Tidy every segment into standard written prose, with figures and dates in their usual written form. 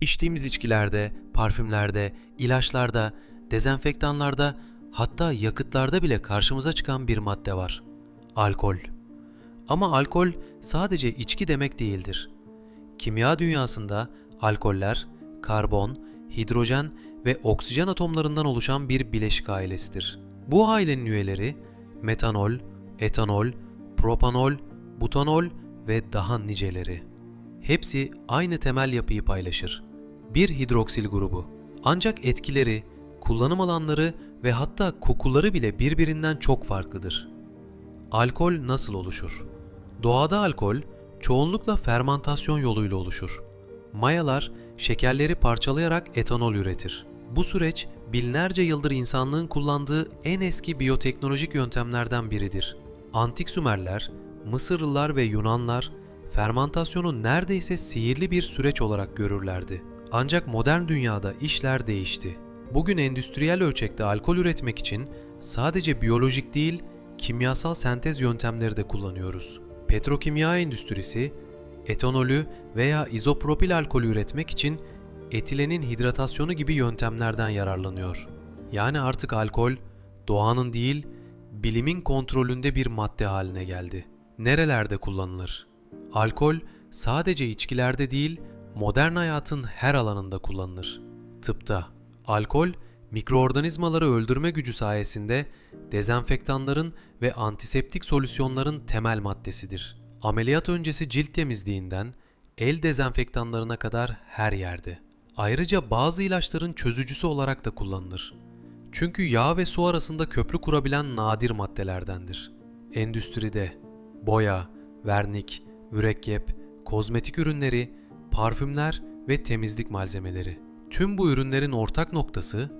İçtiğimiz içkilerde, parfümlerde, ilaçlarda, dezenfektanlarda, hatta yakıtlarda bile karşımıza çıkan bir madde var. Alkol. Ama alkol sadece içki demek değildir. Kimya dünyasında alkoller, karbon, hidrojen ve oksijen atomlarından oluşan bir bileşik ailesidir. Bu ailenin üyeleri metanol, etanol, propanol, butanol ve daha niceleri. Hepsi aynı temel yapıyı paylaşır. Bir hidroksil grubu. Ancak etkileri, kullanım alanları ve hatta kokuları bile birbirinden çok farklıdır. Alkol nasıl oluşur? Doğada alkol çoğunlukla fermantasyon yoluyla oluşur. Mayalar şekerleri parçalayarak etanol üretir. Bu süreç binlerce yıldır insanlığın kullandığı en eski biyoteknolojik yöntemlerden biridir. Antik Sümerler, Mısırlılar ve Yunanlar fermantasyonu neredeyse sihirli bir süreç olarak görürlerdi. Ancak modern dünyada işler değişti. Bugün endüstriyel ölçekte alkol üretmek için sadece biyolojik değil, kimyasal sentez yöntemleri de kullanıyoruz. Petrokimya endüstrisi, etanolü veya izopropil alkolü üretmek için etilenin hidratasyonu gibi yöntemlerden yararlanıyor. Yani artık alkol, doğanın değil, bilimin kontrolünde bir madde haline geldi. Nerelerde kullanılır? Alkol sadece içkilerde değil, modern hayatın her alanında kullanılır. Tıpta, alkol, mikroorganizmaları öldürme gücü sayesinde dezenfektanların ve antiseptik solüsyonların temel maddesidir. Ameliyat öncesi cilt temizliğinden el dezenfektanlarına kadar her yerde. Ayrıca bazı ilaçların çözücüsü olarak da kullanılır. Çünkü yağ ve su arasında köprü kurabilen nadir maddelerdendir. Endüstride boya, vernik, mürekkep, kozmetik ürünleri, parfümler ve temizlik malzemeleri. Tüm bu ürünlerin ortak noktası,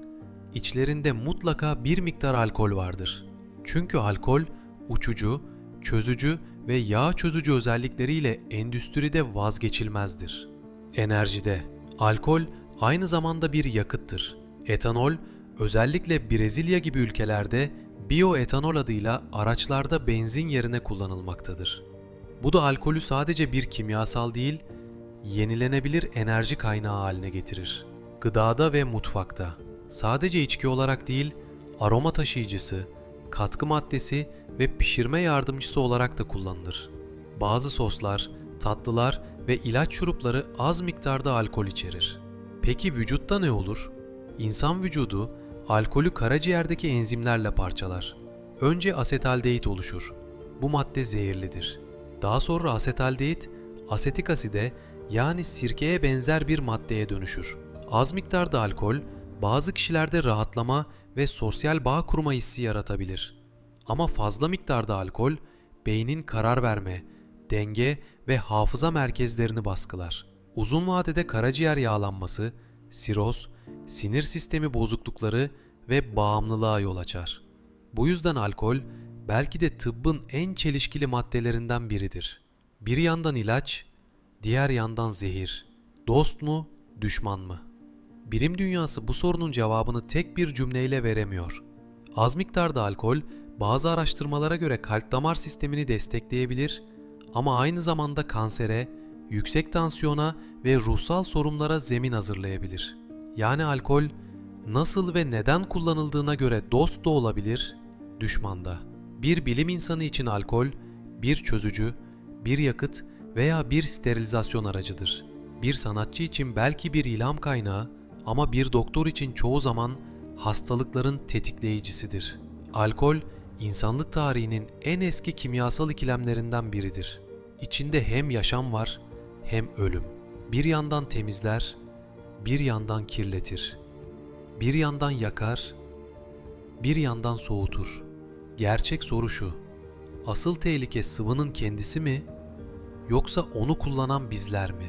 içlerinde mutlaka bir miktar alkol vardır. Çünkü alkol, uçucu, çözücü ve yağ çözücü özellikleriyle endüstride vazgeçilmezdir. Enerjide, alkol aynı zamanda bir yakıttır. Etanol, özellikle Brezilya gibi ülkelerde bioetanol adıyla araçlarda benzin yerine kullanılmaktadır. Bu da alkolü sadece bir kimyasal değil, yenilenebilir enerji kaynağı haline getirir. Gıdada ve mutfakta, sadece içki olarak değil, aroma taşıyıcısı, katkı maddesi ve pişirme yardımcısı olarak da kullanılır. Bazı soslar, tatlılar ve ilaç şurupları az miktarda alkol içerir. Peki vücutta ne olur? İnsan vücudu alkolü karaciğerdeki enzimlerle parçalar. Önce asetaldehit oluşur. Bu madde zehirlidir. Daha sonra asetaldehit, asetik aside yani sirkeye benzer bir maddeye dönüşür. Az miktarda alkol, bazı kişilerde rahatlama ve sosyal bağ kurma hissi yaratabilir. Ama fazla miktarda alkol, beynin karar verme, denge ve hafıza merkezlerini baskılar. Uzun vadede karaciğer yağlanması, siroz, sinir sistemi bozuklukları ve bağımlılığa yol açar. Bu yüzden alkol, belki de tıbbın en çelişkili maddelerinden biridir. Bir yandan ilaç, diğer yandan zehir. Dost mu, düşman mı? Bilim dünyası bu sorunun cevabını tek bir cümleyle veremiyor. Az miktarda alkol, bazı araştırmalara göre kalp damar sistemini destekleyebilir ama aynı zamanda kansere, yüksek tansiyona ve ruhsal sorunlara zemin hazırlayabilir. Yani alkol, nasıl ve neden kullanıldığına göre dost da olabilir, düşman da. Bir bilim insanı için alkol, bir çözücü, bir yakıt veya bir sterilizasyon aracıdır. Bir sanatçı için belki bir ilham kaynağı ama bir doktor için çoğu zaman hastalıkların tetikleyicisidir. Alkol, insanlık tarihinin en eski kimyasal ikilemlerinden biridir. İçinde hem yaşam var hem ölüm. Bir yandan temizler, bir yandan kirletir. Bir yandan yakar, bir yandan soğutur. Gerçek soru şu: asıl tehlike sıvının kendisi mi, yoksa onu kullanan bizler mi?